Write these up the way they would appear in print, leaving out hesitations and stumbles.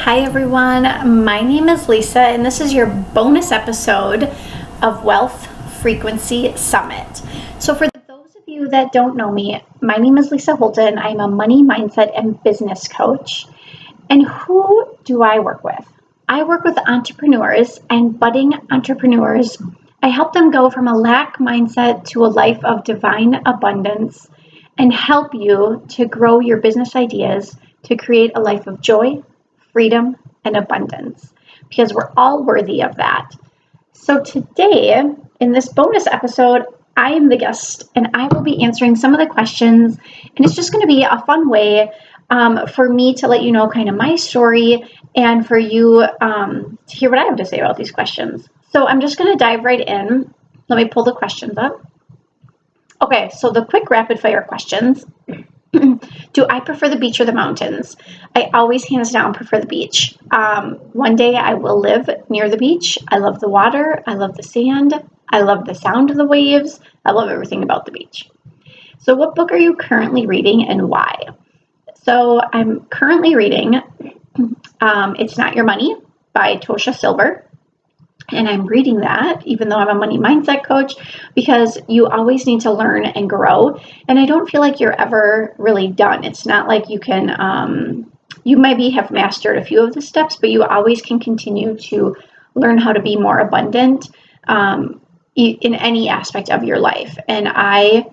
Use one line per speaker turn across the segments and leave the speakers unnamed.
Hi everyone, my name is Lisa and this is your bonus episode of Wealth Frequency Summit. So for those of you that don't know me, my name is Lisa Holtan. I'm a money mindset and business coach. And who do I work with? I work with entrepreneurs and budding entrepreneurs. I help them go from a lack mindset to a life of divine abundance and help you to grow your business ideas to create a life of joy, freedom, and abundance, because we're all worthy of that. So today, in this bonus episode, I am the guest and I will be answering some of the questions, and it's just going to be a fun way for me to let you know kind of my story and for you to hear what I have to say about these questions. So I'm just going to dive right in. Let me pull the questions up. Okay, so the quick rapid fire questions. Do I prefer the beach or the mountains? I always, hands down, prefer the beach. One day I will live near the beach. I love the water. I love the sand. I love the sound of the waves. I love everything about the beach. So what book are you currently reading and why? So I'm currently reading It's Not Your Money by Tosha Silver. And I'm reading that, even though I'm a money mindset coach, because you always need to learn and grow. And I don't feel like you're ever really done. It's not like you can, you maybe have mastered a few of the steps, but you always can continue to learn how to be more abundant in any aspect of your life. And I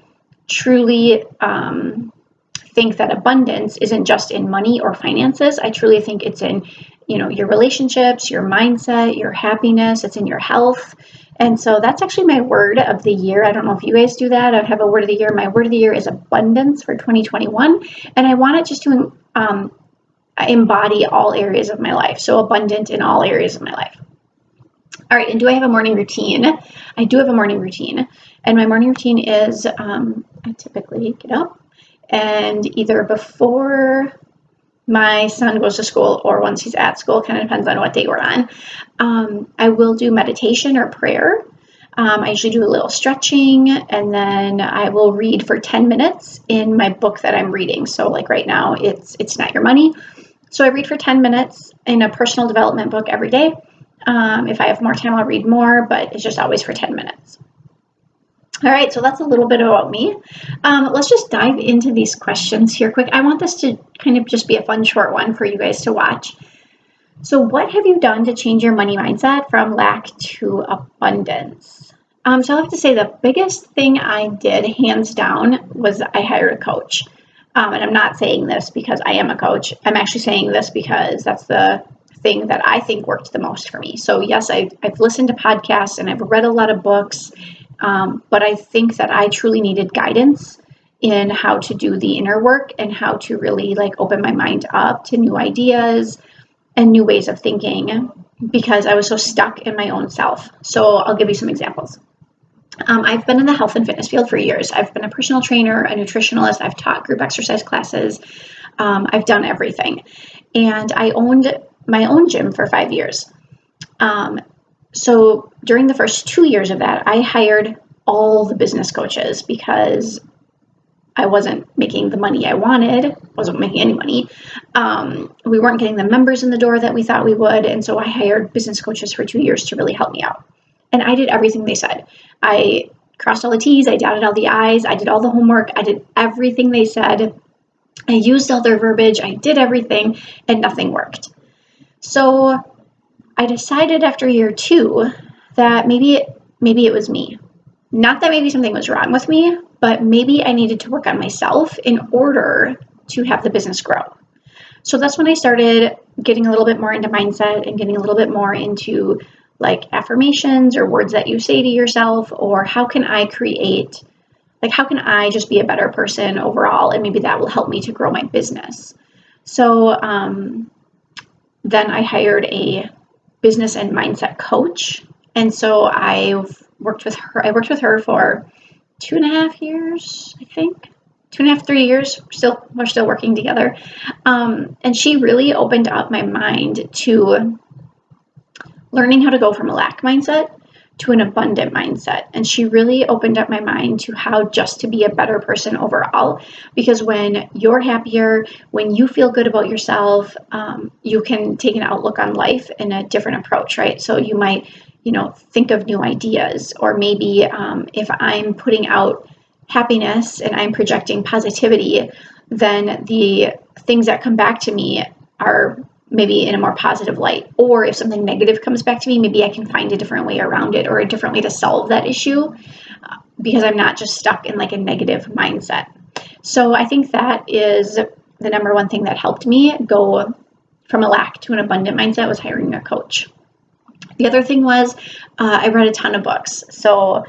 truly think that abundance isn't just in money or finances. I truly think it's in your relationships, your mindset, your happiness. It's in your health. And so that's actually my word of the year. I don't know if you guys do that. I have a word of the year. My word of the year is abundance for 2021. And I want it just to embody all areas of my life. So abundant in all areas of my life. All right. And do I have a morning routine? I do have a morning routine. And my morning routine is I typically get up and either before my son goes to school or once he's at school, kind of depends on what day we're on, I will do meditation or prayer. I usually do a little stretching, and then I will read for 10 minutes in my book that I'm reading. So like right now, it's Not Your Money. So I read for 10 minutes in a personal development book every day. If I have more time, I'll read more, but it's just always for 10 minutes. All right, so that's a little bit about me. Let's just dive into these questions here quick. I want this to kind of just be a fun short one for you guys to watch. So what have you done to change your money mindset from lack to abundance? So I have to say the biggest thing I did, hands down, was I hired a coach. And I'm not saying this because I am a coach. I'm actually saying this because that's the thing that I think worked the most for me. So yes, I've listened to podcasts and I've read a lot of books. But I think that I truly needed guidance in how to do the inner work and how to really open my mind up to new ideas and new ways of thinking because I was so stuck in my own self. So I'll give you some examples. I've been in the health and fitness field for years. I've been a personal trainer, a nutritionalist. I've taught group exercise classes. I've done everything. And I owned my own gym for 5 years. So during the first 2 years of that, I hired all the business coaches because I wasn't making the money I wanted, wasn't making any money. We weren't getting the members in the door that we thought we would. And so I hired business coaches for 2 years to really help me out. And I did everything they said. I crossed all the T's, I dotted all the I's, I did all the homework, I did everything they said. I used all their verbiage, I did everything, and nothing worked. So I decided after year 2 that maybe it was me. Not that maybe something was wrong with me, but maybe I needed to work on myself in order to have the business grow. So that's when I started getting a little bit more into mindset and getting a little bit more into affirmations or words that you say to yourself, or how can I just be a better person overall, and maybe that will help me to grow my business. So then I hired a business and mindset coach. And so I worked with her for 2.5 years, I think. 2.5, 3 years. We're still working together. And she really opened up my mind to learning how to go from a lack mindset to an abundant mindset. And she really opened up my mind to how just to be a better person overall. Because when you're happier, when you feel good about yourself, you can take an outlook on life in a different approach, right? So you might, think of new ideas, or maybe if I'm putting out happiness and I'm projecting positivity, then the things that come back to me are maybe in a more positive light. Or if something negative comes back to me, maybe I can find a different way around it or a different way to solve that issue, because I'm not just stuck in like a negative mindset. So I think that is the number one thing that helped me go from a lack to an abundant mindset, was hiring a coach. The other thing was I read a ton of books. So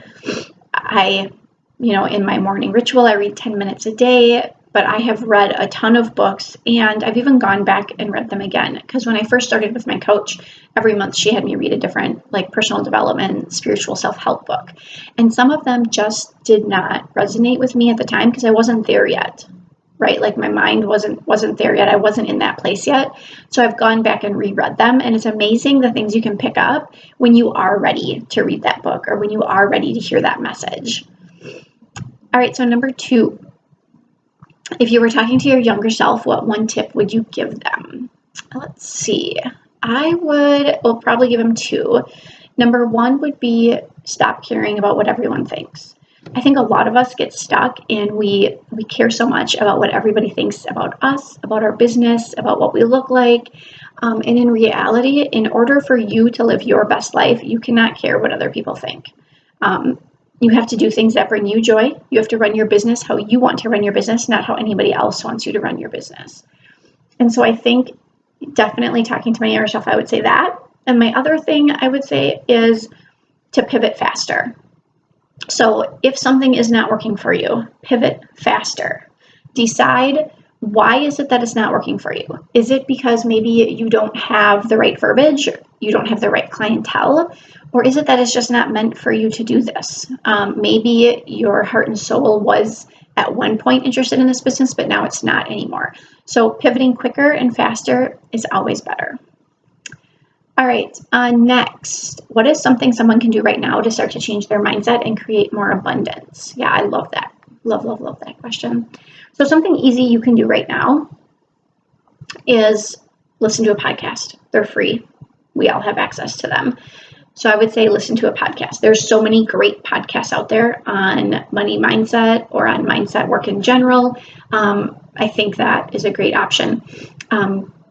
in my morning ritual, I read 10 minutes a day, but I have read a ton of books, and I've even gone back and read them again. Because when I first started with my coach, every month she had me read a different personal development, spiritual self-help book. And some of them just did not resonate with me at the time because I wasn't there yet, right? Like my mind wasn't there yet. I wasn't in that place yet. So I've gone back and reread them, and it's amazing the things you can pick up when you are ready to read that book or when you are ready to hear that message. All right, so number 2, if you were talking to your younger self, what one tip would you give them? Let's see. I will probably give them 2. Number 1 would be stop caring about what everyone thinks. I think a lot of us get stuck and we care so much about what everybody thinks about us, about our business, about what we look like. And in reality, in order for you to live your best life, you cannot care what other people think. You have to do things that bring you joy. You have to run your business how you want to run your business, not how anybody else wants you to run your business. And so I think definitely talking to my younger self, I would say that. And my other thing I would say is to pivot faster. So if something is not working for you, pivot faster. Decide, why is it that it's not working for you? Is it because maybe you don't have the right verbiage, you don't have the right clientele, or is it that it's just not meant for you to do this? Maybe your heart and soul was at one point interested in this business, but now it's not anymore. So pivoting quicker and faster is always better. All right, next, what is something someone can do right now to start to change their mindset and create more abundance? Yeah, I love that. Love that question. So something easy you can do right now is listen to a podcast. They're free. We all have access to them. So I would say listen to a podcast. There's so many great podcasts out there on money mindset or on mindset work in general. I think that is a great option.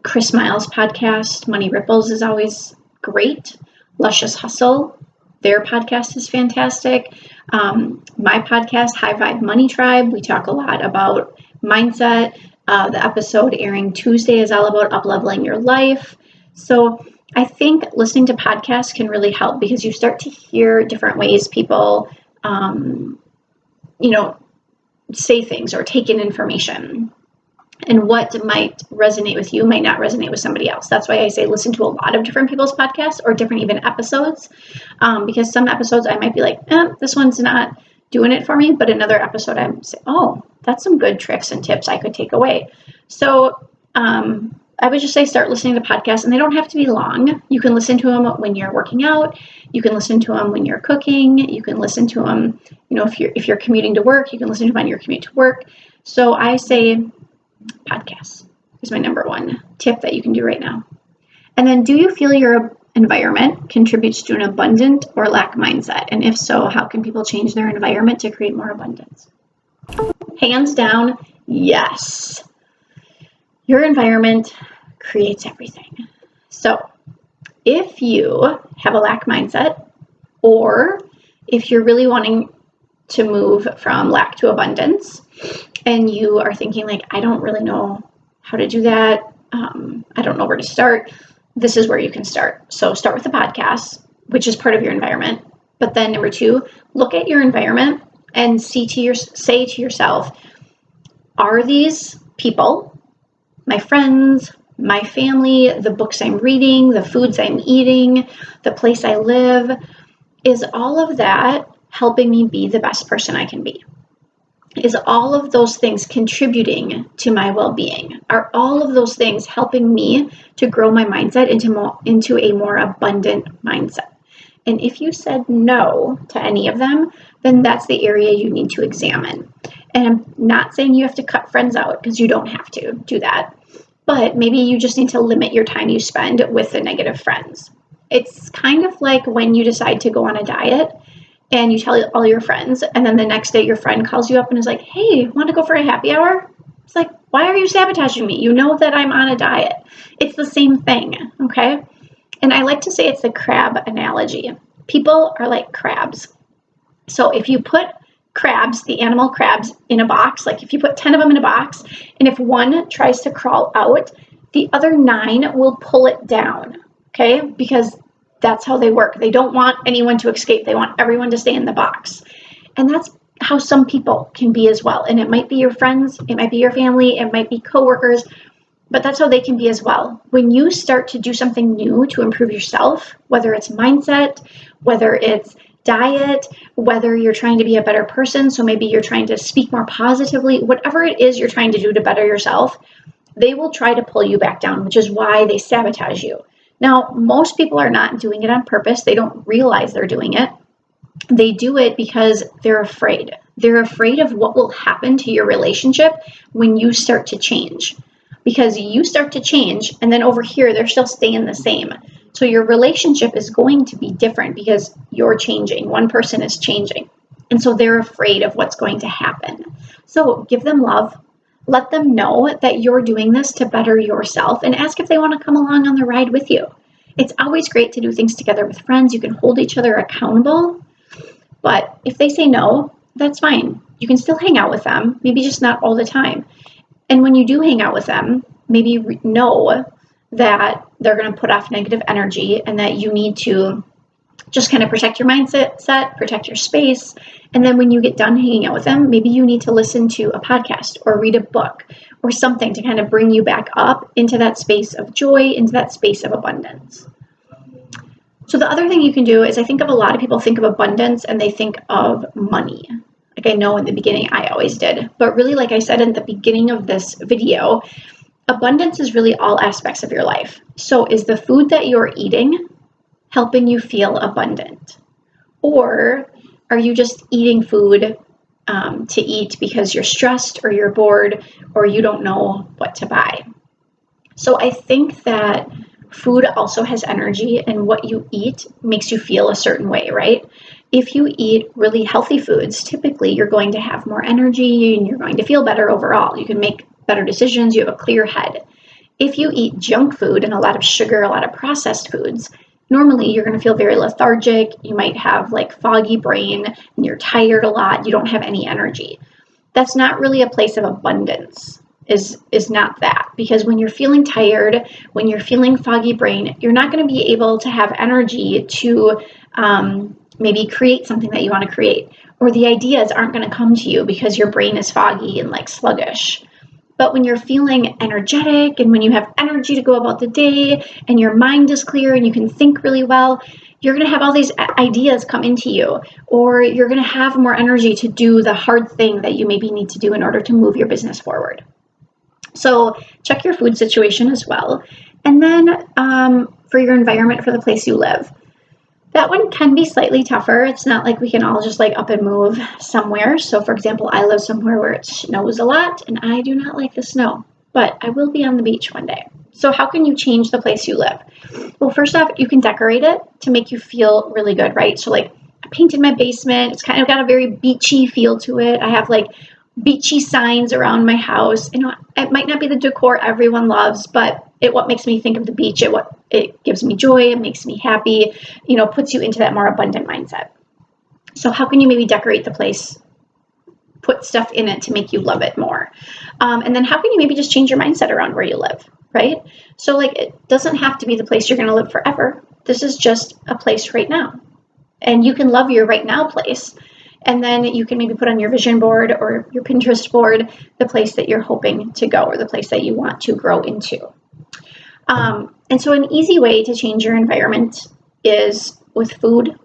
Chris Miles' podcast, Money Ripples, is always great. Luscious Hustle, their podcast is fantastic. My podcast, High Vibe Money Tribe, we talk a lot about mindset. The episode airing Tuesday is all about up-leveling your life. So I think listening to podcasts can really help because you start to hear different ways people, say things or take in information. And what might resonate with you might not resonate with somebody else. That's why I say listen to a lot of different people's podcasts or different even episodes, because some episodes I might be like, this one's not doing it for me, but another episode I'm saying, oh, that's some good tricks and tips I could take away. So I would just say start listening to podcasts, and they don't have to be long. You can listen to them when you're working out. You can listen to them when you're cooking. You can listen to them, if you're commuting to work, you can listen to them on your commute to work. So I say podcasts is my number 1 tip that you can do right now. And then, do you feel your environment contributes to an abundant or lack mindset? And if so, how can people change their environment to create more abundance? Hands down, yes. Your environment creates everything. So if you have a lack mindset, or if you're really wanting to move from lack to abundance, and you are thinking like, I don't really know how to do that, I don't know where to start, this is where you can start. So start with the podcast, which is part of your environment. But then number 2, look at your environment and say to yourself, are these people, my friends, my family, the books I'm reading, the foods I'm eating, the place I live, is all of that helping me be the best person I can be? Is all of those things contributing to my well-being? Are all of those things helping me to grow my mindset into a more abundant mindset? And if you said no to any of them, then that's the area you need to examine. And I'm not saying you have to cut friends out, because you don't have to do that. But maybe you just need to limit your time you spend with the negative friends. It's kind of like when you decide to go on a diet and you tell all your friends, and then the next day your friend calls you up and is like, hey, want to go for a happy hour? It's like, why are you sabotaging me? You know that I'm on a diet. It's the same thing, okay? And I like to say it's the crab analogy. People are like crabs. So if you put crabs, the animal crabs, in a box, like if you put 10 of them in a box, and if one tries to crawl out, the other 9 will pull it down, okay? Because that's how they work. They don't want anyone to escape. They want everyone to stay in the box. And that's how some people can be as well. And it might be your friends, it might be your family, it might be coworkers, but that's how they can be as well. When you start to do something new to improve yourself, whether it's mindset, whether it's diet, whether you're trying to be a better person, so maybe you're trying to speak more positively, whatever it is you're trying to do to better yourself, they will try to pull you back down, which is why they sabotage you. Now, most people are not doing it on purpose. They don't realize they're doing it. They do it because they're afraid. They're afraid of what will happen to your relationship when you start to change. Because you start to change, and then over here, they're still staying the same. So your relationship is going to be different because you're changing. One person is changing. And so they're afraid of what's going to happen. So give them love. Let them know that you're doing this to better yourself, and ask if they want to come along on the ride with you. It's always great to do things together with friends. You can hold each other accountable. But if they say no, that's fine. You can still hang out with them, maybe just not all the time. And when you do hang out with them, maybe know that they're going to put off negative energy, and that you need to just kind of protect your mindset, protect your space. And then when you get done hanging out with them, maybe you need to listen to a podcast or read a book or something to kind of bring you back up into that space of joy, into that space of abundance. So the other thing you can do is, I think of a lot of people think of abundance and they think of money. Like I know in the beginning I always did, but really, like I said in the beginning of this video, abundance is really all aspects of your life. So is the food that you're eating helping you feel abundant? Or are you just eating food to eat because you're stressed or you're bored or you don't know what to buy? So I think that food also has energy, and what you eat makes you feel a certain way, right? If you eat really healthy foods, typically you're going to have more energy and you're going to feel better overall. You can make better decisions, you have a clear head. If you eat junk food and a lot of sugar, a lot of processed foods, normally you're going to feel very lethargic. You might have like foggy brain and you're tired a lot. You don't have any energy. That's not really a place of abundance. Is not that, because when you're feeling tired, when you're feeling foggy brain, you're not going to be able to have energy to maybe create something that you want to create, or the ideas aren't going to come to you because your brain is foggy and like sluggish. But when you're feeling energetic and when you have energy to go about the day and your mind is clear and you can think really well, you're going to have all these ideas come into you, or you're going to have more energy to do the hard thing that you maybe need to do in order to move your business forward. So check your food situation as well. And then for your environment, for the place you live. That one can be slightly tougher. It's not like we can all just like up and move somewhere. So for example, I live somewhere where it snows a lot and I do not like the snow, but I will be on the beach one day. So how can you change the place you live? Well, first off, you can decorate it to make you feel really good, right? So like I painted my basement. It's kind of got a very beachy feel to it. I have like beachy signs around my house. You know, it might not be the decor everyone loves, but what makes me think of the beach. It gives me joy. It makes me happy. You know, puts you into that more abundant mindset. So how can you maybe decorate the place, put stuff in it to make you love it more? And then how can you maybe just change your mindset around where you live, right? So like it doesn't have to be the place you're going to live forever. This is just a place right now. And you can love your right now place. And then you can maybe put on your vision board or your Pinterest board the place that you're hoping to go, or the place that you want to grow into. And so an easy way to change your environment is with food.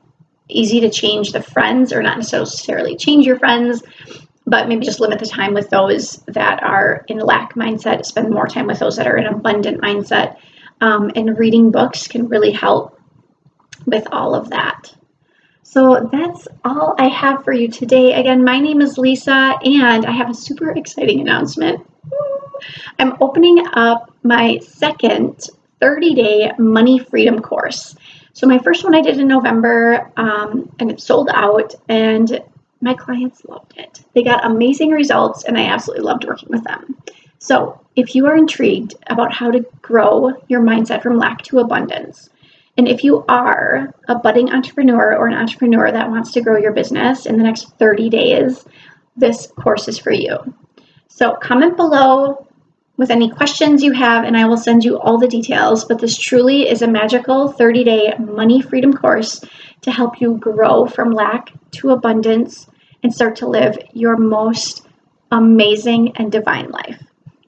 Easy to change the friends, or not necessarily change your friends, but maybe just limit the time with those that are in lack mindset, spend more time with those that are in abundant mindset. And reading books can really help. with all of that. So that's all I have for you today. Again, my name is Lisa, and I have a super exciting announcement. I'm opening up my second 30-day money freedom course. So my first one I did in November, and it sold out, and my clients loved it. They got amazing results, and I absolutely loved working with them. So if you are intrigued about how to grow your mindset from lack to abundance, and if you are a budding entrepreneur or an entrepreneur that wants to grow your business in the next 30 days, this course is for you. So comment below with any questions you have, and I will send you all the details. But this truly is a magical 30-day money freedom course to help you grow from lack to abundance and start to live your most amazing and divine life.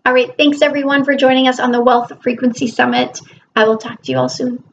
All right, thanks everyone for joining us on the Wealth Frequency Summit. I will talk to you all soon.